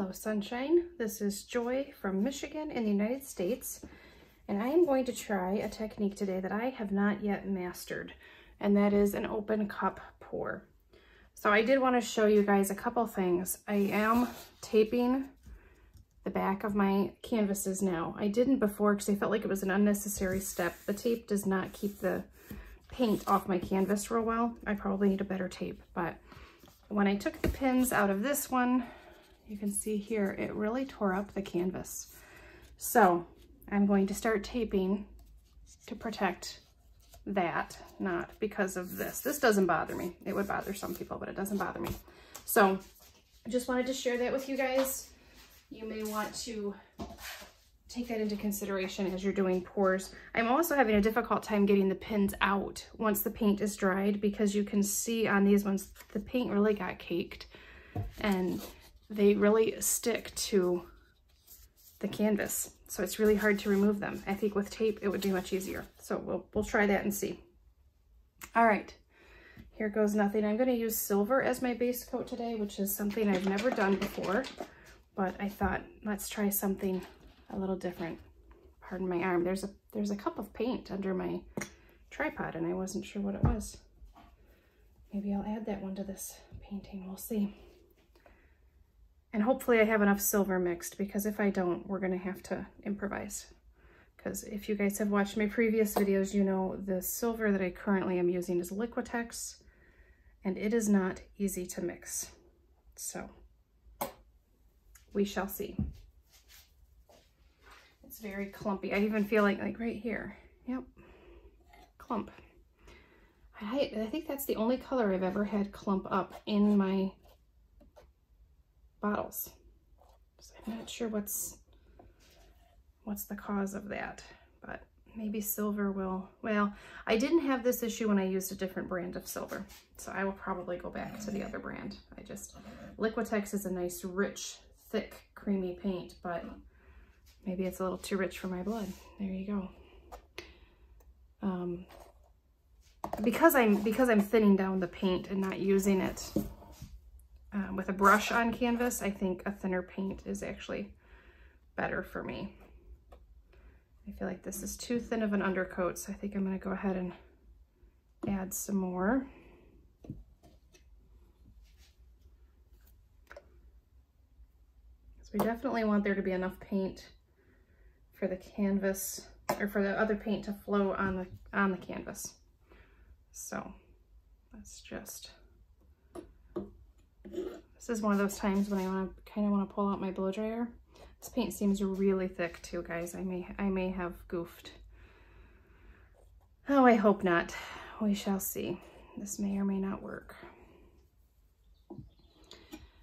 Hello sunshine, this is Joy from Michigan in the United States, and I am going to try a technique today that I have not yet mastered, and that is an open cup pour. So I did want to show you guys a couple things. I am taping the back of my canvases now. I didn't before because I felt like it was an unnecessary step. The tape does not keep the paint off my canvas real well. I probably need a better tape, but when I took the pins out of this one, you can see here, it really tore up the canvas. So I'm going to start taping to protect that, not because of this. This doesn't bother me. It would bother some people, but it doesn't bother me. So I just wanted to share that with you guys. You may want to take that into consideration as you're doing pours. I'm also having a difficult time getting the pins out once the paint is dried, because you can see on these ones, the paint really got caked and they really stick to the canvas. So it's really hard to remove them. I think with tape, it would be much easier. So we'll try that and see. All right, here goes nothing. I'm gonna use silver as my base coat today, which is something I've never done before, but I thought, let's try something a little different. Pardon my arm. There's a cup of paint under my tripod and I wasn't sure what it was. Maybe I'll add that one to this painting. We'll see. And hopefully I have enough silver mixed, because if I don't, we're gonna have to improvise. Because if you guys have watched my previous videos, you know the silver that I currently am using is Liquitex, and it is not easy to mix. So we shall see. It's very clumpy. I even feel like right here, yep, clump. I think that's the only color I've ever had clump up in my bottles. So I'm not sure what's the cause of that, but maybe silver will. Well, I didn't have this issue when I used a different brand of silver, so I will probably go back to the other brand. Liquitex is a nice, rich, thick, creamy paint, but maybe it's a little too rich for my blood. There you go. Because I'm thinning down the paint and not using it with a brush on canvas, I think a thinner paint is actually better for me. I feel like this is too thin of an undercoat, so I think I'm going to go ahead and add some more. So we definitely want there to be enough paint for the canvas, or for the other paint to flow on the canvas. So let's just, this is one of those times when I kind of want to pull out my blow dryer. This paint seems really thick too, guys. I may have goofed. Oh, I hope not. We shall see. This may or may not work.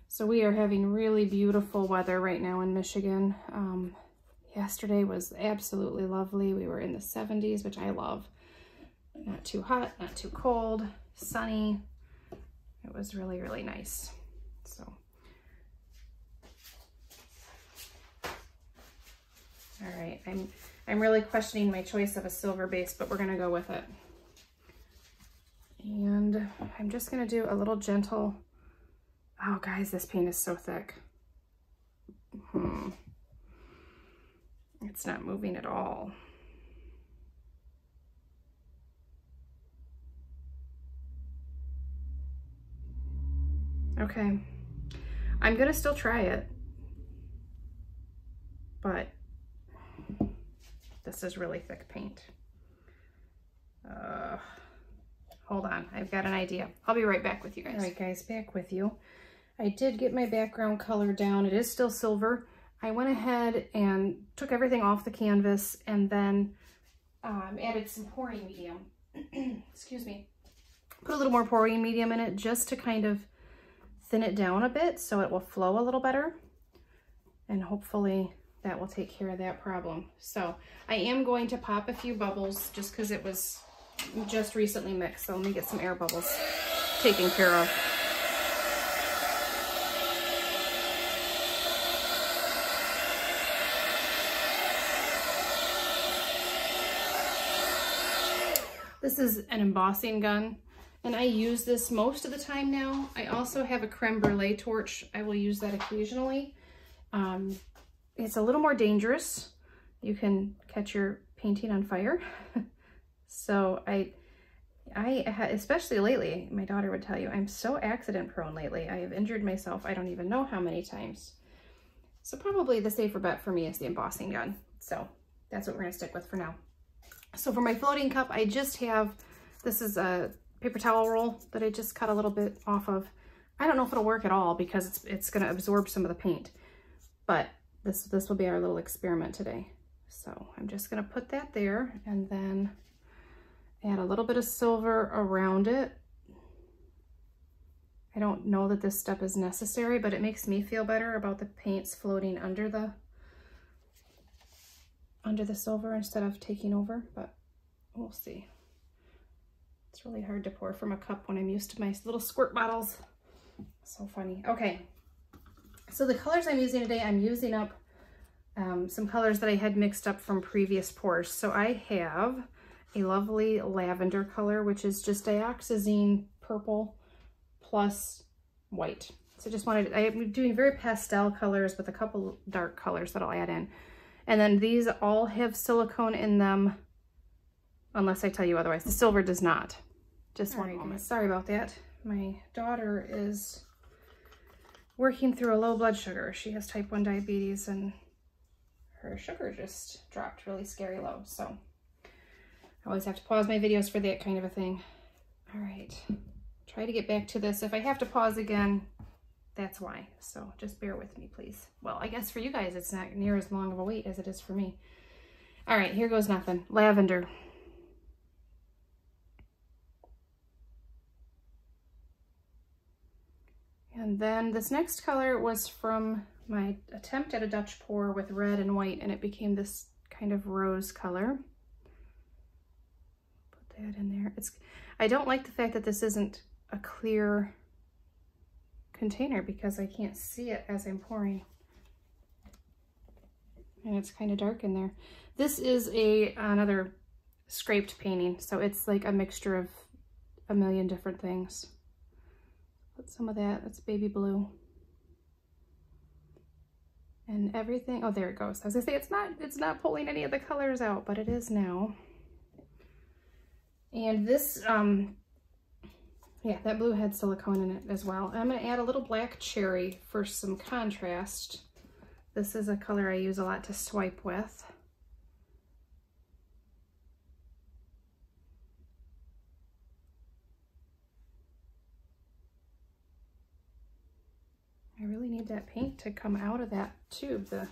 So we are having really beautiful weather right now in Michigan. Yesterday was absolutely lovely. We were in the 70s, which I love. Not too hot, not too cold, sunny. It was really, really nice. So, all right, I'm really questioning my choice of a silver base, but we're gonna go with it. And I'm just gonna do a little gentle, oh guys, this paint is so thick. It's not moving at all. Okay, I'm gonna still try it, but this is really thick paint. Hold on, I've got an idea. I'll be right back with you guys. All right, guys, back with you. I did get my background color down. It is still silver. I went ahead and took everything off the canvas and then added some pouring medium. Excuse me. Put a little more pouring medium in it just to kind of thin it down a bit so it will flow a little better, and hopefully that will take care of that problem. So I am going to pop a few bubbles just because it was just recently mixed, so let me get some air bubbles taken care of. This is an embossing gun, and I use this most of the time now. I also have a creme brulee torch. I will use that occasionally. It's a little more dangerous. You can catch your painting on fire. So I especially lately, my daughter would tell you, I'm so accident prone lately. I have injured myself, I don't even know how many times. So probably the safer bet for me is the embossing gun. So that's what we're gonna stick with for now. So for my floating cup, I just have, this is a paper towel roll that I just cut a little bit off of. I don't know if it'll work at all because it's gonna absorb some of the paint, but this will be our little experiment today. So I'm just gonna put that there and then add a little bit of silver around it. I don't know that this step is necessary, but it makes me feel better about the paints floating under the silver instead of taking over, but we'll see. It's really hard to pour from a cup when I'm used to my little squirt bottles. So funny. Okay, so the colors I'm using today, I'm using up some colors that I had mixed up from previous pours. So I have a lovely lavender color, which is just Dioxazine Purple plus white. So just wanted, I'm doing very pastel colors with a couple dark colors that I'll add in. And then these all have silicone in them, unless I tell you otherwise. The silver does not. Just one moment. Sorry about that. My daughter is working through a low blood sugar. She has type 1 diabetes and her sugar just dropped really scary low. So I always have to pause my videos for that kind of a thing. All right, try to get back to this. If I have to pause again, that's why. So just bear with me, please. Well, I guess for you guys, it's not near as long of a wait as it is for me. All right, here goes nothing. Lavender. And then this next color was from my attempt at a Dutch pour with red and white, and it became this kind of rose color. Put that in there. I don't like the fact that this isn't a clear container because I can't see it as I'm pouring. And it's kind of dark in there. This is another scraped painting, so it's like a mixture of a million different things. Put some of that, that's baby blue. And everything, oh, there it goes. I was gonna say it's not pulling any of the colors out, but it is now. And this, yeah, that blue had silicone in it as well. And I'm gonna add a little black cherry for some contrast. This is a color I use a lot to swipe with. I really need that paint to come out of that tube. The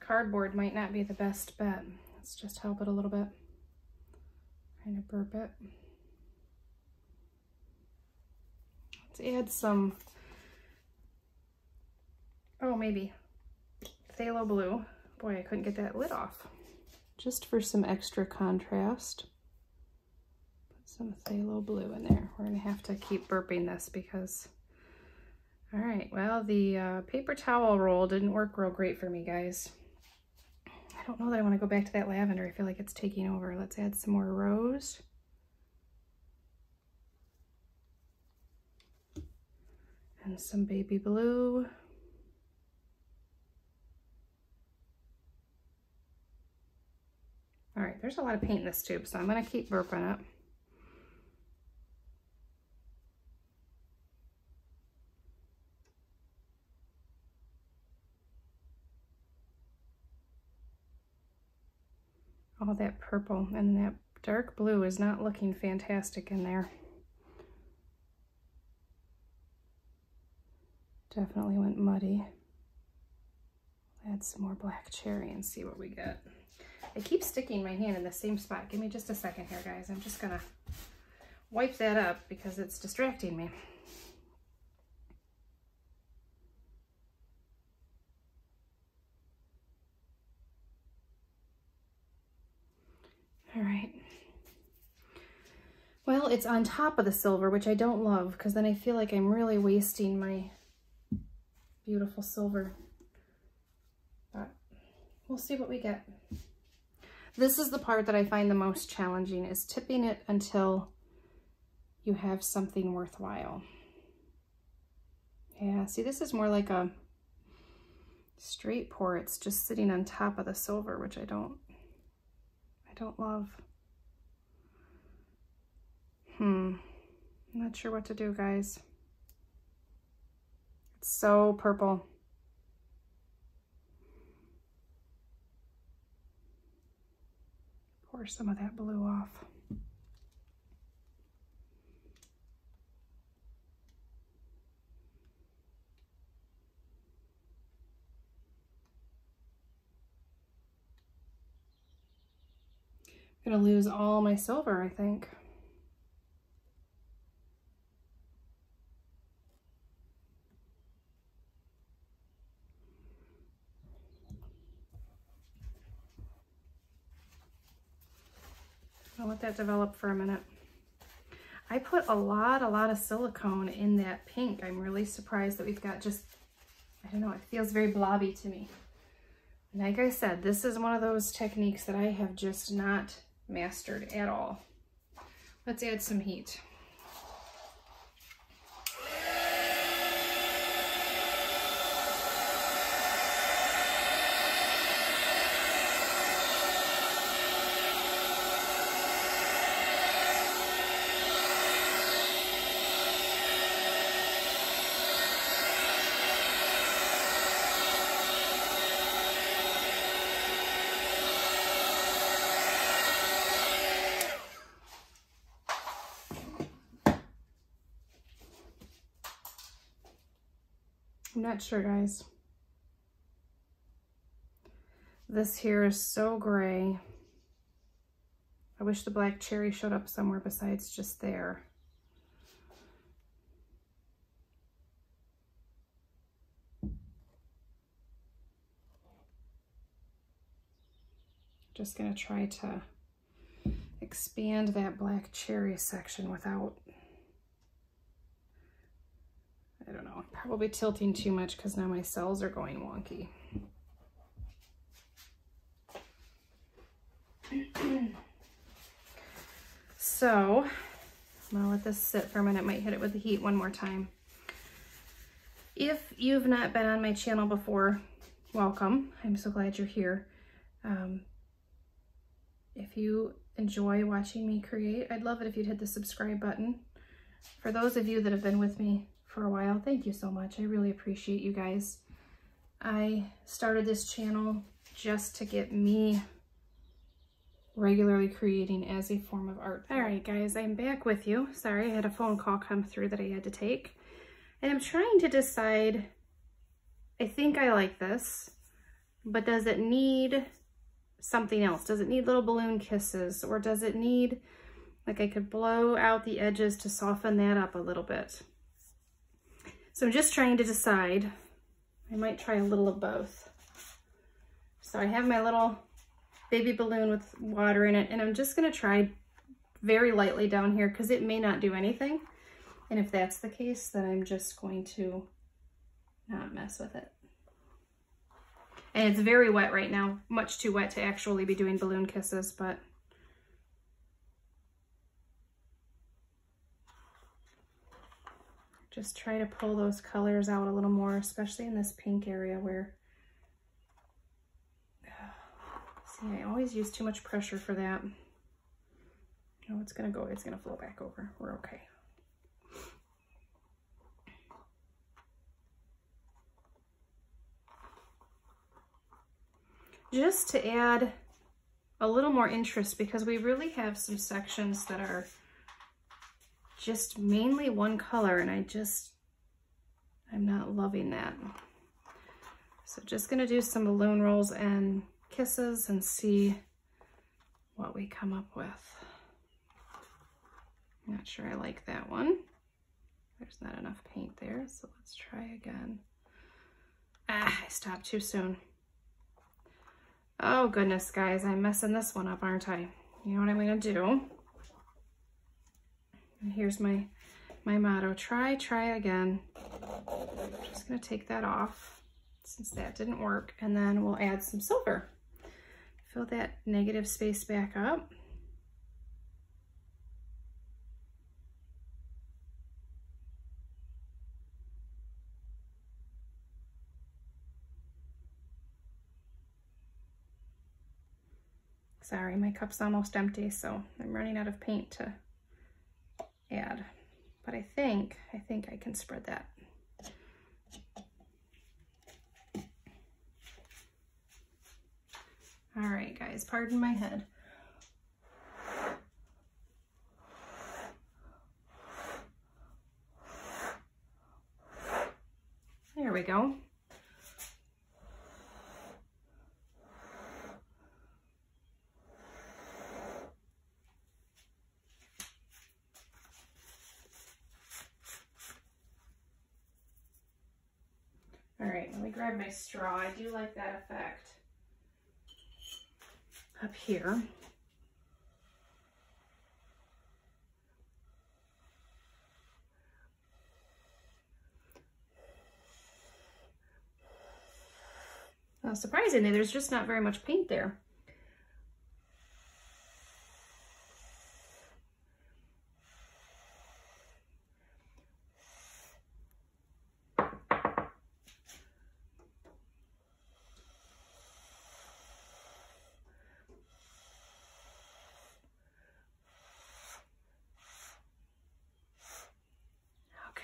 cardboard might not be the best bet. Let's just help it a little bit. Kind of burp it. Let's add some, oh, maybe phthalo blue. Boy, I couldn't get that lid off. Just for some extra contrast. Put some phthalo blue in there. We're gonna have to keep burping this because, all right, well, the paper towel roll didn't work real great for me, guys. I don't know that I want to go back to that lavender. I feel like it's taking over. Let's add some more rose. And some baby blue. All right, there's a lot of paint in this tube, so I'm going to keep burping it. All that purple and that dark blue is not looking fantastic in there. Definitely went muddy. Add some more black cherry and see what we get. I keep sticking my hand in the same spot. Give me just a second here, guys. I'm just gonna wipe that up because it's distracting me. All right. Well, it's on top of the silver, which I don't love because then I feel like I'm really wasting my beautiful silver. But we'll see what we get. This is the part that I find the most challenging, is tipping it until you have something worthwhile. Yeah, see, this is more like a straight pour, it's just sitting on top of the silver, which I don't love. I'm not sure what to do, guys. It's so purple. Pour some of that blue off. I'm gonna lose all my silver, I think. I'll let that develop for a minute. I put a lot of silicone in that pink. I'm really surprised that we've got just, I don't know, it feels very blobby to me. Like I said, this is one of those techniques that I have just not mastered at all. Let's add some heat. I'm not sure, guys. This here is so gray. I wish the black cherry showed up somewhere besides just there. Just gonna try to expand that black cherry section without, I don't know, probably tilting too much because now my cells are going wonky. So I'm gonna let this sit for a minute. Might hit it with the heat one more time. If you've not been on my channel before, welcome. I'm so glad you're here. If you enjoy watching me create, I'd love it if you'd hit the subscribe button. For those of you that have been with me for a while, thank you so much. I really appreciate you guys. I started this channel just to get me regularly creating as a form of art. All right, guys, I'm back with you. Sorry, I had a phone call come through that I had to take. And I'm trying to decide, I think I like this, but does it need something else? Does it need little balloon kisses, or does it need, like, I could blow out the edges to soften that up a little bit? So I'm just trying to decide. I might try a little of both. So I have my little baby balloon with water in it, and I'm just gonna try very lightly down here because it may not do anything. And if that's the case, then I'm just going to not mess with it. And it's very wet right now, much too wet to actually be doing balloon kisses, but just try to pull those colors out a little more, especially in this pink area where, see, I always use too much pressure for that. No, it's gonna flow back over. We're okay. Just to add a little more interest, because we really have some sections that are just mainly one color, and I'm not loving that. So just gonna do some balloon rolls and kisses and see what we come up with. Not sure I like that one. There's not enough paint there, so let's try again. Ah, I stopped too soon. Oh goodness, guys, I'm messing this one up, aren't I? You know what I'm gonna do? And here's my motto, try again. I'm just gonna take that off since that didn't work, and then we'll add some silver. Fill that negative space back up. Sorry, my cup's almost empty, so I'm running out of paint to add. But I think I can spread that. All right, guys, pardon my head. There we go. All right, let me grab my straw. I do like that effect up here. Well, surprisingly, there's just not very much paint there.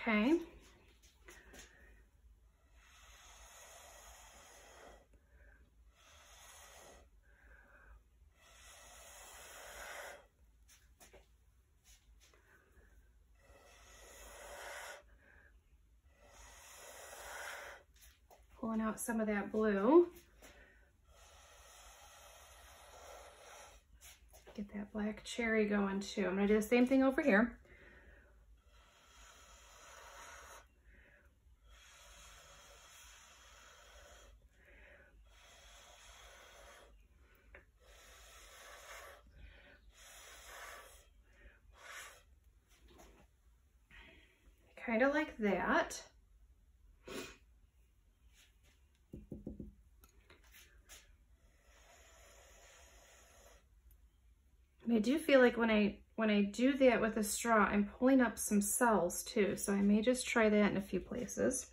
Okay. Pulling out some of that blue. Get that black cherry going too. I'm gonna do the same thing over here. Kind of like that. And I do feel like when I do that with a straw, I'm pulling up some cells too, so I may just try that in a few places.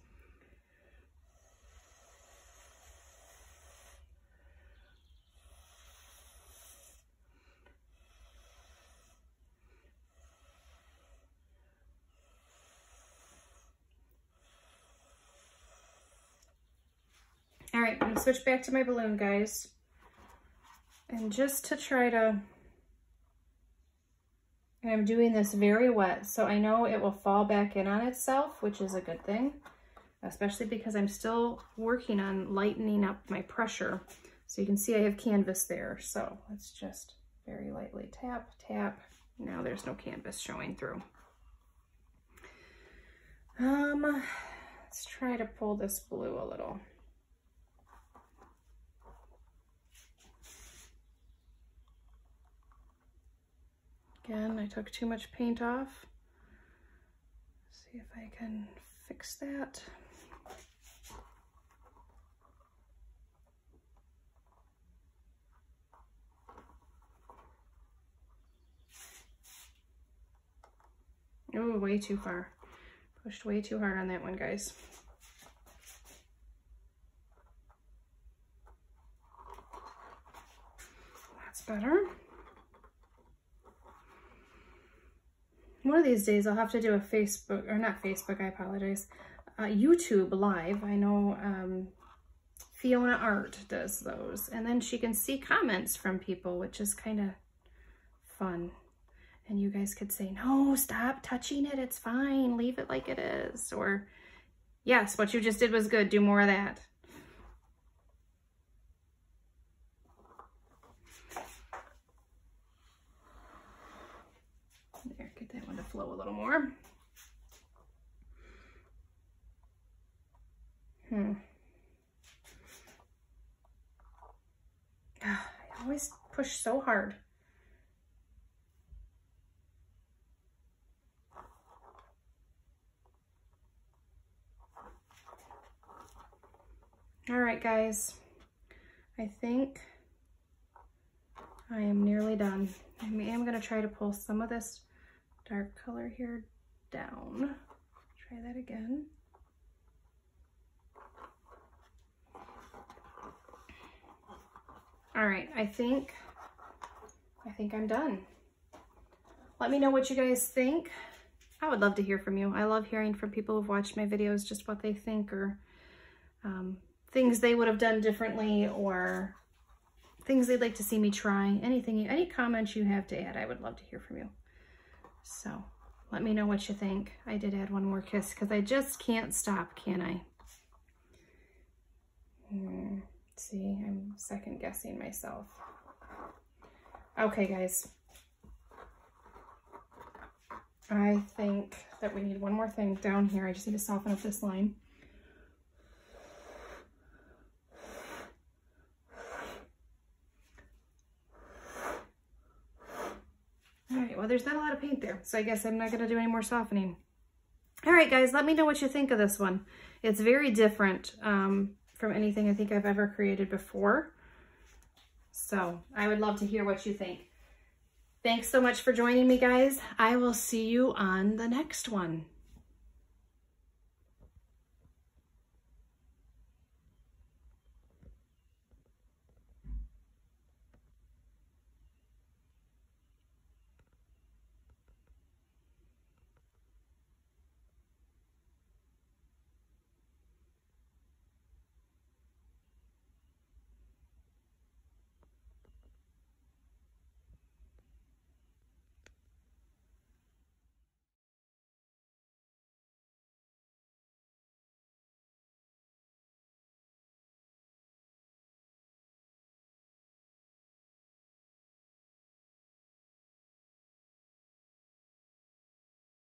All right, I'm gonna switch back to my balloon, guys. And just to try to, and I'm doing this very wet, so I know it will fall back in on itself, which is a good thing, especially because I'm still working on lightening up my pressure. So you can see I have canvas there, so let's just very lightly tap, tap. Now there's no canvas showing through. Let's try to pull this blue a little. Again, I took too much paint off. See if I can fix that. Oh, way too far. Pushed way too hard on that one, guys. That's better. One of these days I'll have to do a Facebook, or not Facebook, I apologize, YouTube live. I know Fiona Art does those, and then she can see comments from people, which is kind of fun. And you guys could say, no, stop touching it, it's fine, leave it like it is. Or, yes, what you just did was good, do more of that. There, get that one to flow a little more. I always push so hard. All right, guys, I think I am nearly done. I am gonna try to pull some of this dark color here down. Try that again. All right, I think think I'm done. Let me know what you guys think. I would love to hear from you. I love hearing from people who've watched my videos, just what they think, or things they would have done differently, or things they'd like to see me try. Anything, any comments you have to add, I would love to hear from you. So let me know what you think. I did add one more kiss because I just can't stop, can I? See, I'm second guessing myself. Okay, guys. I think that we need one more thing down here. I just need to soften up this line. All right, well, there's not a lot of paint there, so I guess I'm not gonna do any more softening. All right, guys, let me know what you think of this one. It's very different from anything I think I've ever created before. So I would love to hear what you think. Thanks so much for joining me, guys. I will see you on the next one.